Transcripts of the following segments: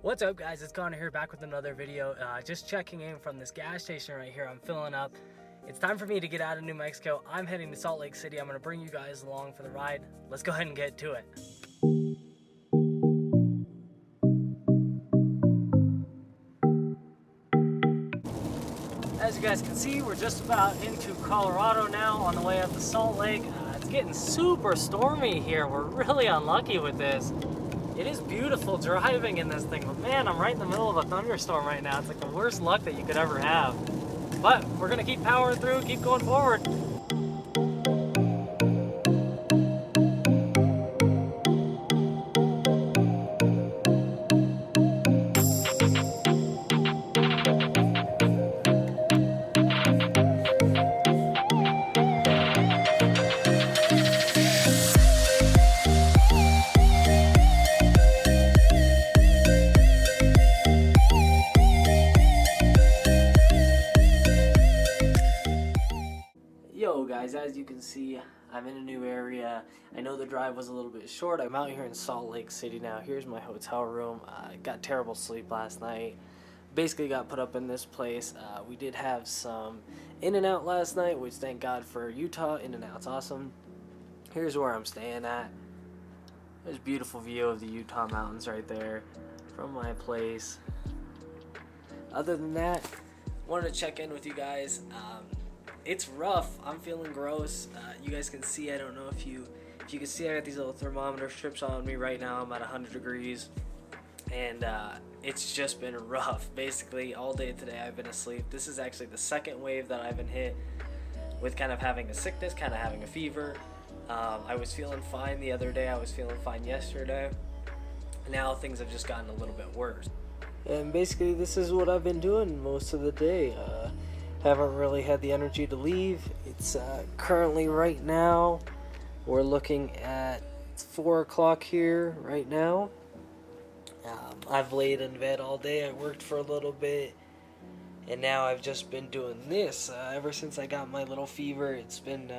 What's up, guys? It's Connor here, back with another video. Just checking in from this gas station right here. I'm filling up. It's time for me to get out of New Mexico. I'm heading to Salt Lake City. I'm going to bring you guys along for the ride. Let's go ahead and get to it. As you guys can see, we're just about into Colorado now, on the way up to Salt Lake. It's getting super stormy here. We're really unlucky with this. It is beautiful driving in this thing, but man, I'm right in the middle of a thunderstorm right now. It's like the worst luck that you could ever have. But we're gonna keep powering through, keep going forward. Yo guys, as you can see, I'm in a new area. I know the drive was a little bit short. I'm out here in Salt Lake City now. Here's my hotel room. I got terrible sleep last night. Basically got put up in this place. We did have some In-N-Out last night, which thank God for Utah. In-N-Out's awesome. Here's where I'm staying at. There's a beautiful view of the Utah mountains right there from my place. Other than that, wanted to check in with you guys. It's rough. I'm feeling gross. You guys can see, I don't know if you can see, I got these little thermometer strips on me right now. I'm at 100 degrees and it's just been rough. Basically all day today I've been asleep. This is actually the second wave that I've been hit with, kind of having a sickness, kind of having a fever. I was feeling fine the other day. I was feeling fine yesterday. Now things have just gotten a little bit worse. And basically this is what I've been doing most of the day. Haven't really had the energy to leave. It's currently right now, we're looking at 4 o'clock here right now. I've laid in bed all day. I worked for a little bit, and now I've just been doing this. Ever since I got my little fever, it's been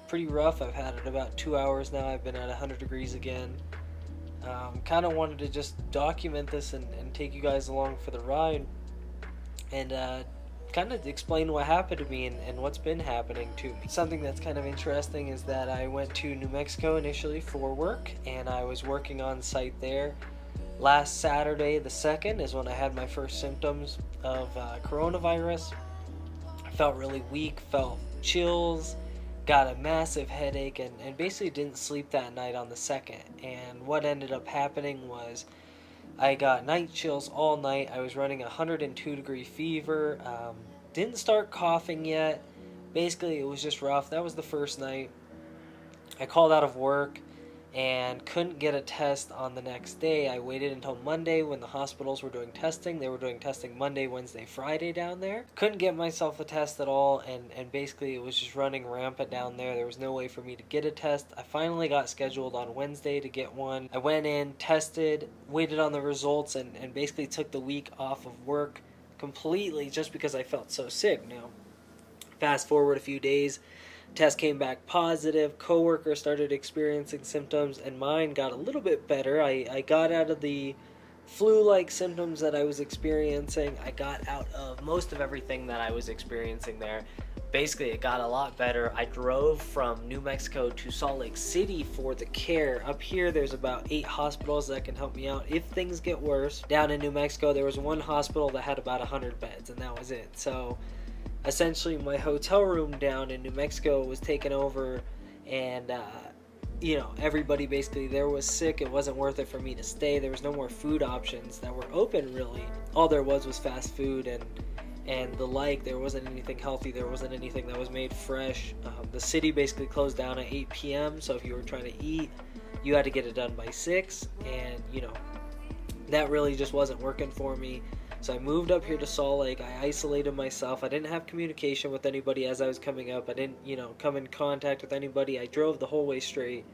pretty rough. I've had it about 2 hours now. I've been at 100 degrees again. Kind of wanted to just document this and take you guys along for the ride, and kind of explain what happened to me and what's been happening to me. Something that's kind of interesting is that I went to New Mexico initially for work, and I was working on site there. Last Saturday, the 2nd, is when I had my first symptoms of coronavirus. I felt really weak, felt chills, got a massive headache, and basically didn't sleep that night on the 2nd. And what ended up happening was I got night chills all night. I was running 102 degree fever. Didn't start coughing yet. Basically, it was just rough. That was the first night. I called out of work and couldn't get a test on the next day. I waited until Monday when the hospitals were doing testing. They were doing testing Monday, Wednesday, Friday down there. Couldn't get myself a test at all, and basically it was just running rampant down there. There was no way for me to get a test. I finally got scheduled on Wednesday to get one. I went in, tested, waited on the results, and basically took the week off of work completely just because I felt so sick. Now, fast forward a few days, test came back positive. Coworker started experiencing symptoms, and mine got a little bit better. I got out of the flu-like symptoms that I was experiencing. I got out of most of everything that I was experiencing there. Basically, it got a lot better. I drove from New Mexico to Salt Lake City for the care. Up here, there's about 8 hospitals that can help me out if things get worse. Down in New Mexico, there was one hospital that had about 100 beds, and that was it. So essentially, my hotel room down in New Mexico was taken over, and everybody basically there was sick. It wasn't worth it for me to stay. There was no more food options that were open, really. All there was fast food and the like. There wasn't anything healthy. There wasn't anything that was made fresh. The city basically closed down at 8 p.m. So if you were trying to eat, you had to get it done by 6, and that really just wasn't working for me. So I moved up here to Salt Lake. I isolated myself. I didn't have communication with anybody as I was coming up. I didn't, come in contact with anybody. I drove the whole way straight.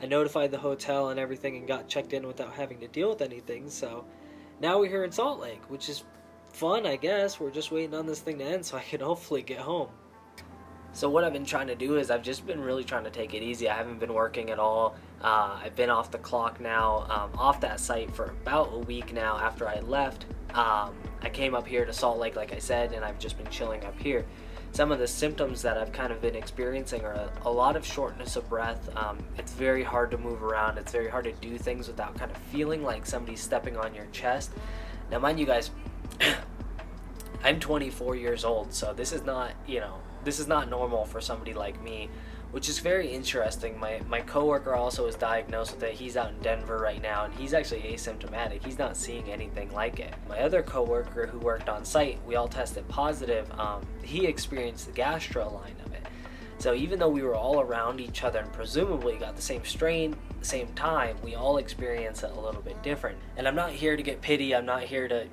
I notified the hotel and everything and got checked in without having to deal with anything. So now we're here in Salt Lake, which is fun, I guess. We're just waiting on this thing to end so I can hopefully get home. So what I've been trying to do is I've just been really trying to take it easy. I haven't been working at all. I've been off the clock now, off that site for about a week now after I left. I came up here to Salt Lake, like I said, and I've just been chilling up here. Some of the symptoms that I've kind of been experiencing are a lot of shortness of breath. It's very hard to move around. It's very hard to do things without kind of feeling like somebody's stepping on your chest. Now, mind you guys, I'm 24 years old, so this is not, this is not normal for somebody like me, which is very interesting. My coworker also is diagnosed with it. He's out in Denver right now, and he's actually asymptomatic. He's not seeing anything like it. My other coworker who worked on site, we all tested positive. He experienced the gastro line of it. So even though we were all around each other and presumably got the same strain, the same time, we all experience it a little bit different. And I'm not here to get pity. I'm not here to,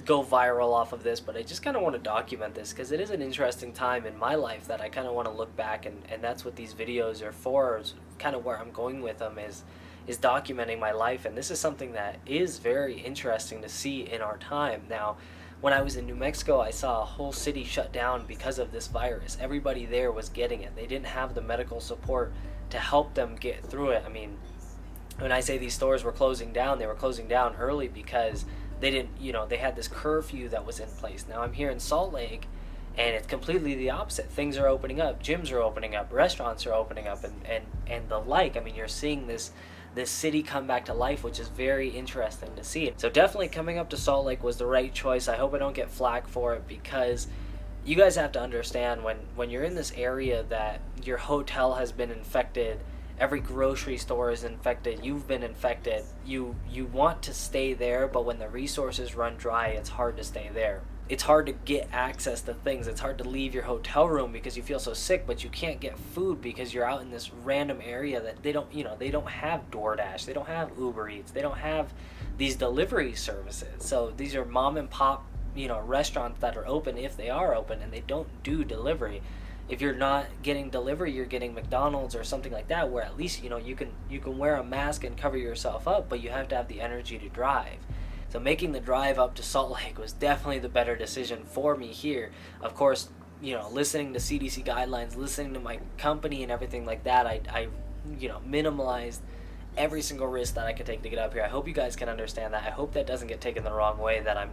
go viral off of this, but I just kind of want to document this because it is an interesting time in my life that I kind of want to look back, and that's what these videos are for, is kind of where I'm going with them, is documenting my life. And this is something that is very interesting to see in our time. Now, when I was in New Mexico, I saw a whole city shut down because of this virus. Everybody there was getting it. They didn't have the medical support to help them get through it. I mean, when I say these stores were closing down, they were closing down early because they didn't, they had this curfew that was in place. Now I'm here in Salt Lake, and it's completely the opposite. Things are opening up, gyms are opening up, restaurants are opening up, and the like. I mean, you're seeing this city come back to life, which is very interesting to see. So definitely coming up to Salt Lake was the right choice. I hope I don't get flack for it, because you guys have to understand, when you're in this area that your hotel has been infected, every grocery store is infected, you've been infected, you want to stay there, but when the resources run dry, it's hard to stay there. It's hard to get access to things. It's hard to leave your hotel room because you feel so sick, but you can't get food because you're out in this random area that they don't have DoorDash, they don't have Uber Eats, they don't have these delivery services. So these are mom and pop, restaurants that are open, if they are open, and they don't do delivery. If you're not getting delivery, you're getting McDonald's or something like that, where at least you can wear a mask and cover yourself up, but you have to have the energy to drive. So making the drive up to Salt Lake was definitely the better decision for me here. Of course, listening to CDC guidelines, listening to my company and everything like that, I minimalized every single risk that I could take to get up here. I hope you guys can understand that. I hope that doesn't get taken the wrong way, that I'm,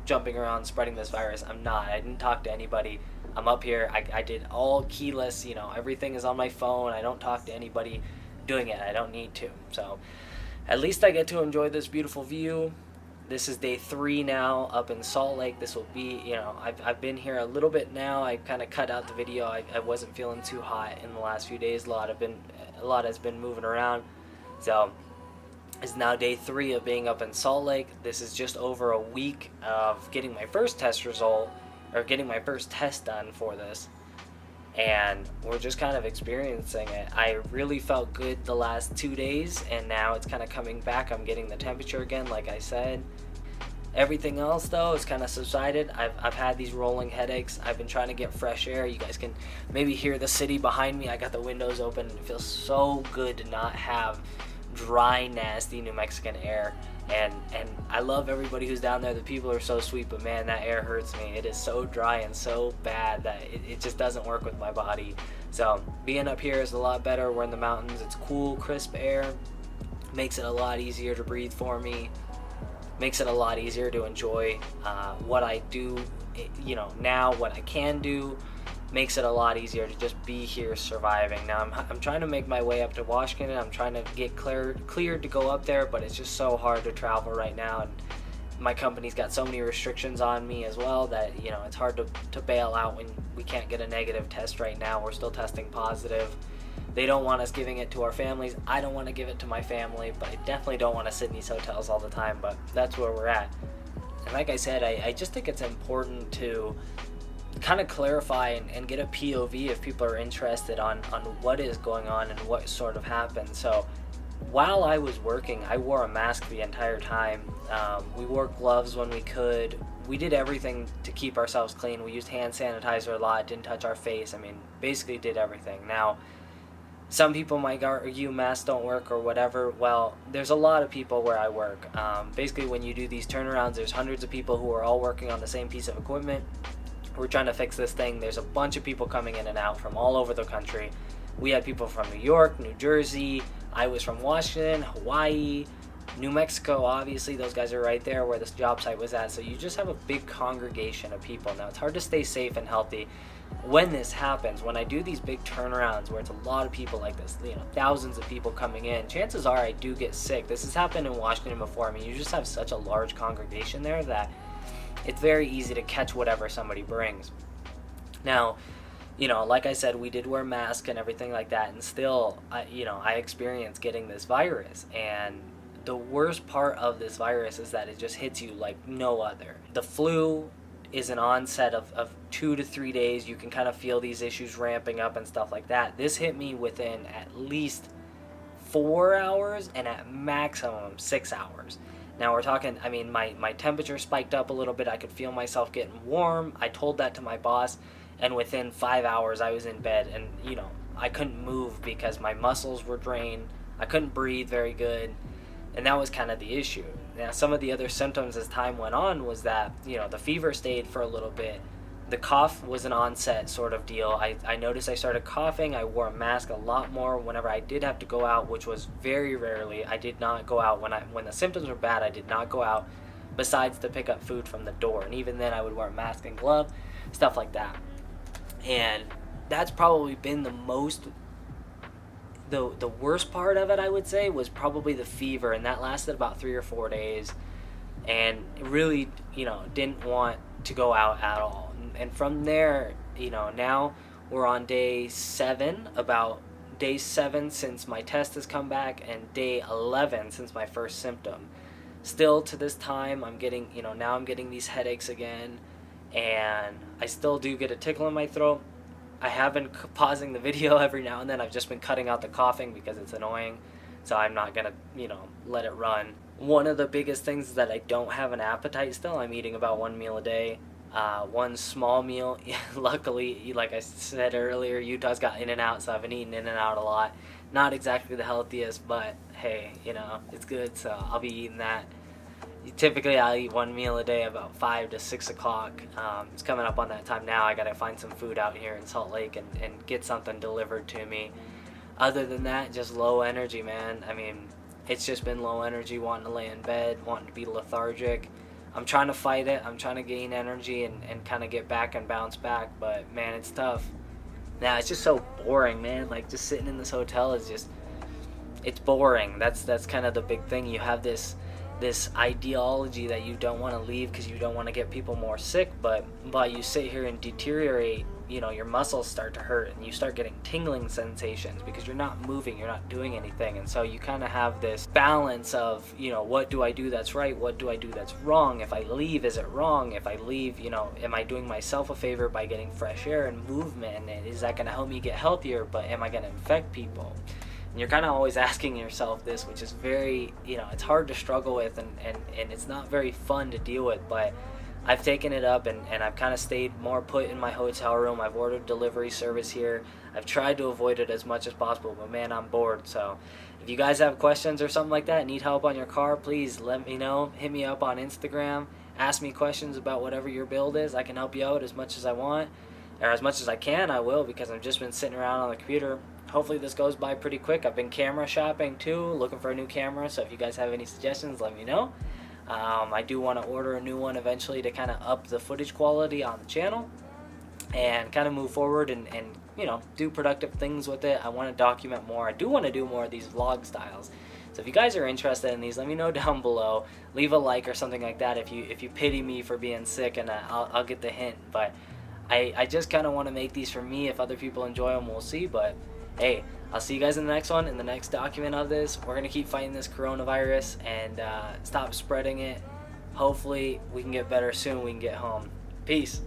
jumping around spreading this virus. I'm not. I didn't talk to anybody. I'm up here. I did all keyless, everything is on my phone. I don't talk to anybody doing it. I don't need to. So at least I get to enjoy this beautiful view. This is day 3 now up in Salt Lake. This will be, I've been here a little bit now. I kind of cut out the video. I wasn't feeling too hot in the last few days. A lot has been moving around. So it's now day 3 of being up in Salt Lake. This is just over a week of getting my first test result, or getting my first test done for this, and we're just kind of experiencing it. I really felt good the last 2 days, and now it's kind of coming back. I'm getting the temperature again, like I said. Everything else though is kind of subsided. I've had these rolling headaches. I've been trying to get fresh air. You guys can maybe hear the city behind me. I got the windows open, and it feels so good to not have dry, nasty New Mexican air. And I love everybody who's down there. The people are so sweet, but man, that air hurts me. It is so dry and so bad that it just doesn't work with my body. So being up here is a lot better. We're in the mountains. It's cool, crisp air. Makes it a lot easier to breathe for me. Makes it a lot easier to enjoy what I do, now, what I can do. Makes it a lot easier to just be here surviving. Now I'm trying to make my way up to Washington. I'm trying to get cleared to go up there, but it's just so hard to travel right now, and my company's got so many restrictions on me as well that it's hard to bail out when we can't get a negative test right now. We're still testing positive. They don't want us giving it to our families. I don't want to give it to my family, but I definitely don't want to sit in these hotels all the time, but that's where we're at. And like I said, I just think it's important to kind of clarify and get a POV if people are interested on what is going on and what sort of happened. So while I was working, I wore a mask the entire time. We wore gloves when we could. We did everything to keep ourselves clean. We used hand sanitizer a lot, didn't touch our face. I mean, basically did everything. Now, some people might argue masks don't work or whatever. Well, there's a lot of people where I work. Basically, when you do these turnarounds, there's hundreds of people who are all working on the same piece of equipment. We're trying to fix this thing. There's a bunch of people coming in and out from all over the country. We had people from New York, New Jersey. I was from Washington, Hawaii, New Mexico. Obviously, those guys are right there where this job site was at. So you just have a big congregation of people. Now, it's hard to stay safe and healthy when this happens. When I do these big turnarounds where it's a lot of people like this, thousands of people coming in, chances are I do get sick. This has happened in Washington before. I mean, you just have such a large congregation there that it's very easy to catch whatever somebody brings. Now, like I said, we did wear masks and everything like that, and still, I experienced getting this virus. And the worst part of this virus is that it just hits you like no other. The flu is an onset of 2 to 3 days. You can kind of feel these issues ramping up and stuff like that. This hit me within at least 4 hours and at maximum 6 hours. Now we're talking, my temperature spiked up a little bit. I could feel myself getting warm. I told that to my boss, and within 5 hours I was in bed, and I couldn't move because my muscles were drained. I couldn't breathe very good, and that was kind of the issue. Now, some of the other symptoms as time went on was that, the fever stayed for a little bit. The cough was an onset sort of deal. I noticed I started coughing. I wore a mask a lot more whenever I did have to go out, which was very rarely. I did not go out when the symptoms were bad. I did not go out besides to pick up food from the door. And even then I would wear a mask and glove, stuff like that. And that's probably been the worst part of it, I would say, was probably the fever, and that lasted about 3 or 4 days, and really, didn't want to go out at all. And from there, now we're on day 7, about day 7 since my test has come back, and day 11 since my first symptom. Still to this time, I'm getting, now I'm getting these headaches again, and I still do get a tickle in my throat. I have been pausing the video every now and then. I've just been cutting out the coughing because it's annoying, so I'm not gonna, let it run. One of the biggest things is that I don't have an appetite still. I'm eating about 1 meal a day, one small meal. Luckily, like I said earlier, Utah's got In-N-Out, so I've been eating In-N-Out a lot. Not exactly the healthiest, but hey, it's good, so I'll be eating that. Typically, I'll eat 1 meal a day about 5 to 6 o'clock. It's coming up on that time now. I gotta find some food out here in Salt Lake and get something delivered to me. Other than that, just low energy, man. It's just been low energy, wanting to lay in bed, wanting to be lethargic. I'm trying to fight it. I'm trying to gain energy and kind of get back and bounce back, but man, it's tough. Now, it's just so boring, man. Like, just sitting in this hotel is just, it's boring. That's kind of the big thing. You have this ideology that you don't want to leave because you don't want to get people more sick, but you sit here and deteriorate, your muscles start to hurt and you start getting tingling sensations because you're not moving, you're not doing anything. And so you kind of have this balance of, what do I do that's right, what do I do that's wrong? If I leave, is it wrong? If I leave, am I doing myself a favor by getting fresh air and movement? And is that going to help me get healthier, but am I going to infect people? And you're kind of always asking yourself this, which is very, it's hard to struggle with, and it's not very fun to deal with, but I've taken it up, and I've kind of stayed more put in my hotel room. I've ordered delivery service here. I've tried to avoid it as much as possible, but man, I'm bored. So if you guys have questions or something like that, need help on your car, please let me know. Hit me up on Instagram. Ask me questions about whatever your build is. I can help you out as much as I want, or as much as I can, I will, because I've just been sitting around on the computer. Hopefully this goes by pretty quick. I've been camera shopping too, looking for a new camera, so if you guys have any suggestions, let me know. I do want to order a new one eventually to kind of up the footage quality on the channel and kind of move forward and do productive things with it. I want to document more. I do want to do more of these vlog styles. So if you guys are interested in these, let me know down below. Leave a like or something like that if you pity me for being sick, and I'll get the hint. But I just kind of want to make these for me. If other people enjoy them, we'll see. But hey, I'll see you guys in the next one, in the next document of this. We're going to keep fighting this coronavirus and stop spreading it. Hopefully we can get better soon. We can get home. Peace.